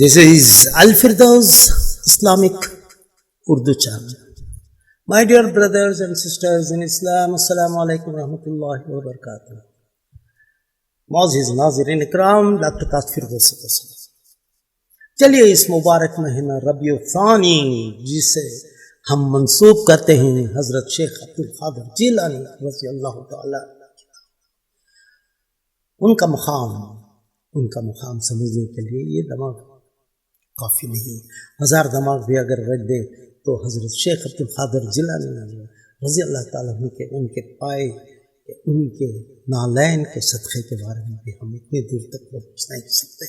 This is Al-Firdaus Islamic Urdu channel. My dear brothers and sisters in Islam, Assalamu alaikum warahmatullahi wabarakatuh. معزز ناظرین اکرام، doctor Tahir Firdous السلام. چلیے اس مبارک مہینہ ربیع الثانی جسے ہم منسوب کرتے ہیں حضرت شیخ عبد القادر جیلانی رضی اللہ تعالی، ان کا مقام سمجھنے کے لیے یہ دماغ کافی نہیں. 1000 دماغ بھی اگر رکھ دے تو حضرت شیخ عبد القادر جیلانی رضی اللہ تعالیٰ کے ان کے پائے، ان کے نالین کے صدقے کے بارے میں بھی ہم اتنی دور تک پہنچ نہیں سکتے.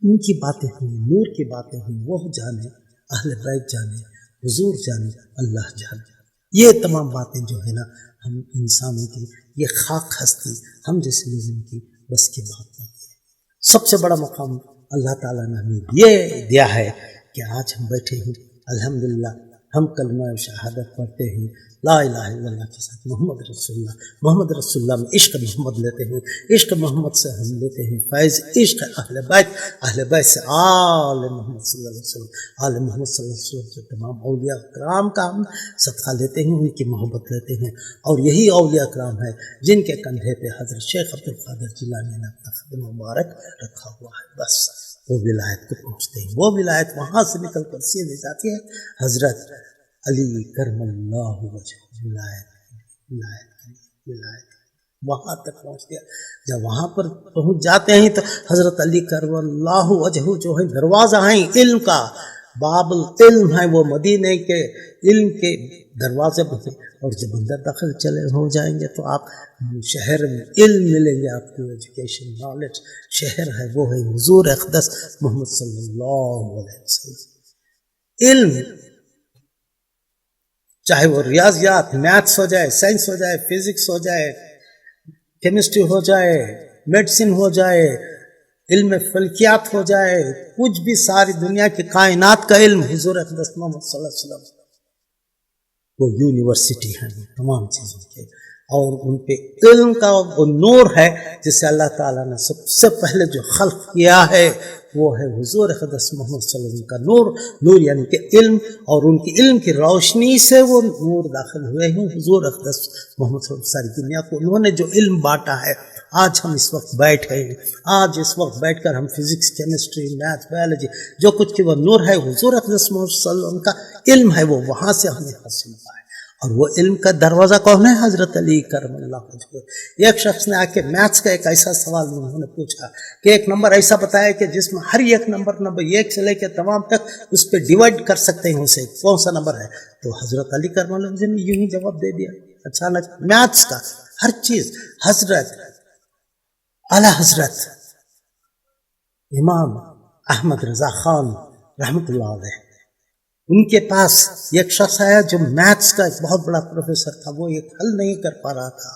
ان کی باتیں ہیں، نور کی باتیں ہیں، وہ جانے، اہل بیت جانے، حضور جانے، اللہ جانے. یہ تمام باتیں جو ہے نا، ہم انسانوں کی یہ خاک ہستی ہم جیسے لوگوں کی بس کی بات نہیں ہے. سب سے بڑا مقام اللہ تعالیٰ نے ہمیں یہ دیا ہے کہ آج ہم بیٹھے ہیں الحمدللہ، ہم کلمہ شہادت پڑھتے ہیں، لا الہ الا اللہ کے ساتھ محمد رسول اللہ میں عشق محمد لیتے ہیں. عشق محمد سے ہم لیتے ہیں فیض عشق اہل بیت سے آل محمد صلی اللہ علیہ وسلم، آل محمد صلی اللہ علیہ وسلم سے تمام اولیاء کرام کا ہم صدقہ لیتے ہیں، ان کی محبت لیتے ہیں. اور یہی اولیاء کرام ہے جن کے کندھے پہ حضرت شیخ عبد القادر جیلانی نے اپنا خط مبارک رکھا ہوا ہے. بس وہ ولایت کو پہنچتے ہیں. وہ ولایت وہاں سے نکل کر سیدھی جاتی ہے حضرت علی کرم اللہ وجہ، ولایت وہاں تک پہنچتے ہیں. جب وہاں پر پہنچ جاتے ہیں تو حضرت علی کرم اللہ وجہ جو ہے دروازہ ہیں علم کا، باب العلم ہے، وہ مدینے کے علم کے دروازے پر ہیں. اور جب اندر داخل چلے ہو جائیں گے تو آپ شہر میں علم ملیں گے، آپ کو ایجوکیشن نالج شہر ہے، وہ ہے حضور اقدس محمد صلی اللہ علیہ وسلم. علم چاہے وہ ریاضیات، میتھس ہو جائے، سائنس ہو جائے، فزکس ہو جائے، کیمسٹری ہو جائے، میڈیسن ہو جائے، علم فلکیات ہو جائے، کچھ بھی ساری دنیا کی کائنات کا علم حضور اقدس محمد صلی اللہ علیہ وسلم وہ یونیورسٹی ہے تمام چیزوں کے. اور ان پہ علم کا وہ نور ہے جس سے اللہ تعالیٰ نے سب سے پہلے جو خلق کیا ہے وہ ہے حضور اقدس محمد صلی اللہ علیہ وسلم کا نور یعنی کہ علم. اور ان کی علم کی روشنی سے وہ نور داخل ہوئے ہیں حضور اقدس محمد صلی اللہ علیہ وسلم. ساری دنیا کو انہوں نے جو علم بانٹا ہے، آج ہم اس وقت بیٹھے ہیں، آج اس وقت بیٹھ کر ہم فزکس، کیمسٹری، میتھ، بایولوجی جو کچھ کی وہ نور ہے حضور اقدس محمد صلی اللہ علیہ وسلم کا علم ہے، وہ وہاں سے ہمیں حاصل ہوا ہے. اور وہ علم کا دروازہ کون ہے؟ حضرت علی کرم اللہ وجہ. ایک شخص نے آ کے میتھس کا ایک ایسا سوال انہوں نے پوچھا کہ ایک نمبر ایسا بتایا کہ جس میں ہر ایک نمبر 1 سے لے کے تمام تک اس پہ ڈیوائڈ کر سکتے ہیں، اسے کون سا نمبر ہے؟ تو حضرت علی کرم اللہ وجہ نے یوں ہی جواب دے دیا اچانک، میتھس کا ہر چیز. حضرت اعلی حضرت امام احمد رضا خان رحمۃ اللہ علیہ، ان کے پاس ایک شخص آیا جو میتھس کا ایک بہت بڑا پروفیسر تھا، وہ ایک حل نہیں کر پا رہا تھا.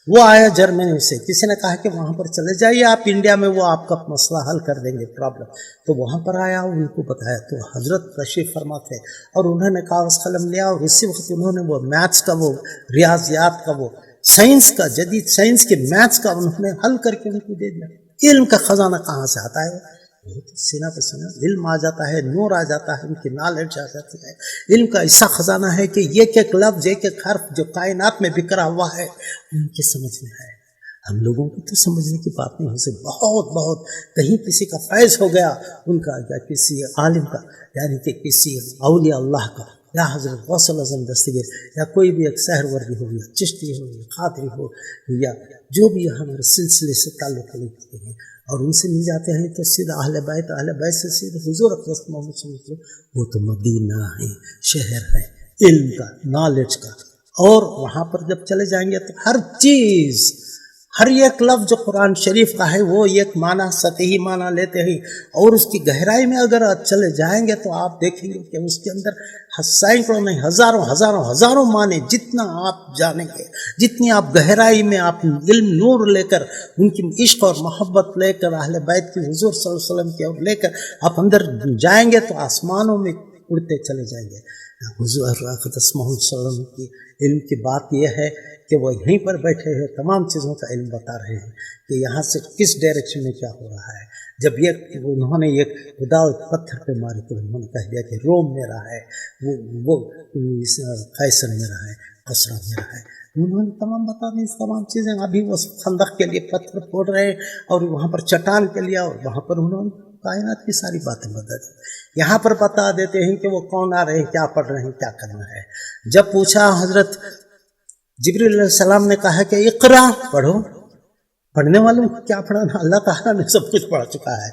وہ آیا جرمنی سے، کسی نے کہا کہ وہاں پر چلے جائیے آپ انڈیا میں، وہ آپ کا مسئلہ حل کر دیں گے پرابلم. تو وہاں پر آیا، ان کو بتایا تو حضرت تشریف فرما تھے اور انہوں نے کاغذ قلم لیا اور اسی وقت انہوں نے وہ میتھس کا، وہ ریاضیات کا، وہ سائنس کا، جدید سائنس کے میتھس کا انہوں نے حل کر کے ان کو دے دیا. علم کا خزانہ کہاں سے آتا ہے؟ سینہ پہ سینہ علم آ جاتا ہے، نور آ جاتا ہے، ان کی نالج آ جاتی ہے. علم کا ایسا خزانہ ہے کہ ایک لفظ، ایک حرف جو کائنات میں بکھرا ہوا ہے ان کی سمجھ میں ہے. ہم لوگوں کو تو سمجھنے کی بات نہیں، اسے بہت کہیں کسی کا فیض ہو گیا ان کا، یا کسی عالم کا، یعنی کہ کسی اولیاء اللہ کا، یا حضرت غوث الاعظم دستگیر، یا کوئی بھی ایک سحر وردی ہو، یا چشتی ہو، یا قادری ہو، یا جو بھی ہمارے سلسلے سے تعلق رکھتے ہیں اور ان سے مل جاتے ہیں تو سیدھا اہل بیت سے سیدھا حضور اقدس محمد صلی اللہ علیہ وسلم. وہ تو مدینہ ہے، شہر ہے علم کا، نالج کا. اور وہاں پر جب چلے جائیں گے تو ہر چیز، ہر ایک لفظ جو قرآن شریف کا ہے وہ ایک معنی، سطحی معنی لیتے ہیں. اور اس کی گہرائی میں اگر چلے جائیں گے تو آپ دیکھیں گے کہ اس کے اندر سینکڑوں نہیں، ہزاروں معنی. جتنا آپ جانیں گے، جتنی آپ گہرائی میں آپ علم نور لے کر، ان کی عشق اور محبت لے کر، اہل بیت کی، حضور صلی اللہ علیہ وسلم کی اور لے کر آپ اندر جائیں گے تو آسمانوں میں اڑتے چلے جائیں گے۔ حضور اقدس محمد صلی اللہ علیہ وسلم کی علم کی بات یہ ہے کہ وہ یہیں پر بیٹھے ہوئے تمام چیزوں کا علم بتا رہے ہیں کہ یہاں سے کس ڈائریکشن میں کیا ہو رہا ہے۔ جب انہوں نے ایک خدا پتھر پہ مارے تو انہوں نے کہہ دیا کہ روم میرا ہے، وہ قیصر میرا ہے، قصرہ میرا ہے۔ انہوں نے تمام بتا دی تمام چیزیں۔ ابھی وہ خندق کے لیے پتھر پھوڑ رہے ہیں اور وہاں پر چٹان کے لیا، اور وہاں پر انہوں نے کائنات کی ساری باتیں بتا دی۔ یہاں پر بتا دیتے ہیں کہ وہ کون آ رہے ہیں، کیا پڑھ رہے ہیں، کیا کرنا ہے۔ جب پوچھا حضرت جبریل علیہ السلام نے کہا کہ اقرا، پڑھو۔ پڑھنے والوں کو کیا پڑھانا، اللہ تعالیٰ نے سب کچھ پڑھ چکا ہے۔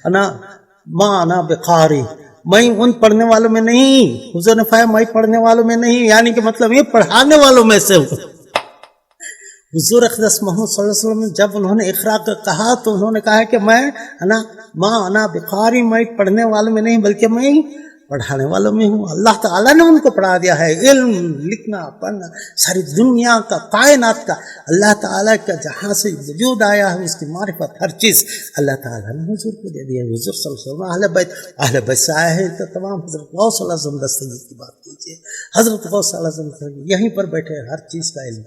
انا بقاری، میں ان پڑھنے والوں میں نہیں۔ حضور نے فرمایا میں پڑھنے والوں میں نہیں، یعنی کہ مطلب یہ پڑھانے والوں میں سے ہوں۔ حضور اقدس محمد صلی اللہ علیہ وسلم جب انہوں نے اقرا کا کہا تو انہوں نے کہا کہ میں انا بقاری، میں پڑھنے والوں میں نہیں بلکہ میں پڑھانے والوں میں ہوں۔ اللہ تعالیٰ نے ان کو پڑھا دیا ہے، علم، لکھنا، پڑھنا، ساری دنیا کا، کائنات کا، اللہ تعالیٰ کا جہاں سے وجود آیا ہے اس کی معرفت، ہر چیز اللہ تعالیٰ نے حضور کو دے دیا۔ حضور صلی اللہ علیہ وسلم اہل بیت سے آئے ہیں تو تمام حضرت غوث صلی اللہ علیہ وسلم دستگیر کی بات کیجیے۔ حضرت غوث صلی اللہ علیہ وسلم یہیں پر بیٹھے ہر چیز کا علم،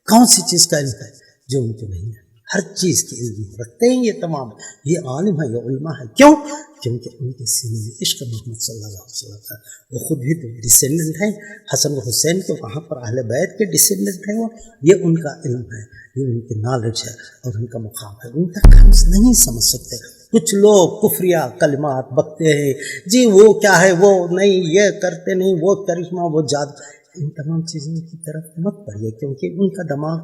کون سی چیز کا علم ہے جو ان کو نہیں ہے؟ ہر چیز کی علم رکھتے ہیں یہ تمام، یہ عالم ہے، یہ علماء ہے۔ کیوں؟ کیونکہ ان کے سینے میں عشق محمد صلی اللہ علیہ وسلم کا، وہ خود بھی تو ڈسینڈنٹ ہیں حسن و حسین کے، وہاں پر اہل بیت کے ڈسینڈنٹ ہیں وہ، یہ ان کا علم ہے، یہ ان کی نالج ہے اور ان کا مقام ہے، ان تک ہم نہیں سمجھ سکتے۔ کچھ لوگ کفریہ کلمات بکتے ہیں، جی وہ کیا ہے، وہ نہیں، یہ کرتے نہیں، وہ کرشمہ، وہ جادو، ان تمام چیزوں کی طرف مت پڑھیے کیونکہ ان کا دماغ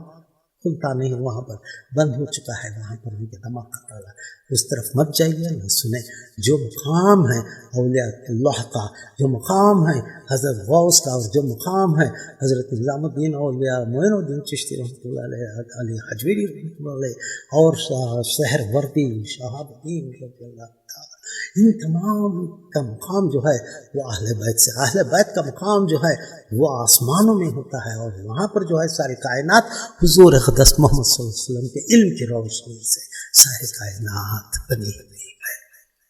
کھلتا نہیں، وہاں پر بند ہو چکا ہے، وہاں پر ان کے دماغ کا تالا، اس طرف مت جائیے، نہ سنیں۔ جو مقام ہے اولیاء اللہ کا، جو مقام ہے حضرت غوث کا، اور جو مقام ہے حضرت نظام الدین اولیاء معین الدین چشتی رحمۃ اللہ علیہ، علی حجویری رحمۃ اللہ علیہ، اور سحر وردی شہاب الدین رضی اللہ تعالیٰ، ان تمام کا مقام جو ہے وہ اہل بیت سے، اہل بیت کا مقام جو ہے وہ آسمانوں میں ہوتا ہے، اور وہاں پر جو ہے ساری کائنات حضور اقدس محمد صلی اللہ علیہ وسلم کے علم کی روشنی سے ساری کائنات بنی ہوئی ہے۔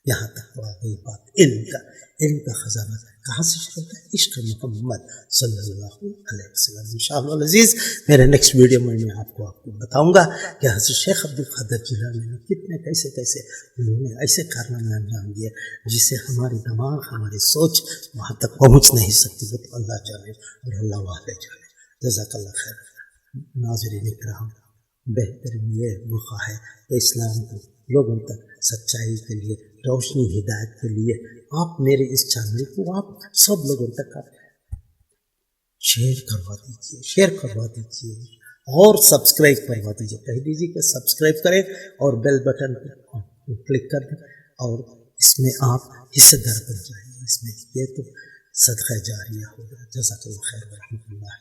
یہاں تک آ گئی بات علم کا خزانہ کہاں سے شروع ہوتا ہے؟ عشق محمد صلی اللہ علیہ وسلم۔ انشاءاللہ العزیز میرے نیکسٹ ویڈیو میں آپ کو بتاؤں گا کہ حضرت شیخ عبد القادر جیلانی نے کتنے کیسے انہوں نے ایسے کارنامے انجام دیے جسے ہماری دماغ، ہماری سوچ وہاں تک پہنچ نہیں سکتی، وہ تو اللہ جانے اور اللہ والے جانے۔ جزاک اللہ خیر۔ ناظرین کرام، بہترین یہ موقع ہے کہ اسلام کو لوگوں تک سچائی کے لیے، روشنی، ہدایت کے لیے آپ میرے اس چینل کو آپ سب لوگوں تک آپ شیئر کروا دیجیے اور سبسکرائب کروا دیجیے۔ کہہ دیجیے کہ سبسکرائب کریں اور بیل بٹن پر کلک کر دیں، اور اس میں آپ حصہ دار بن جائیں گے۔ اس میں یہ تو صدقہ جاریہ ہوگا۔ جزاک اللہ خیر ورحمۃ اللہ۔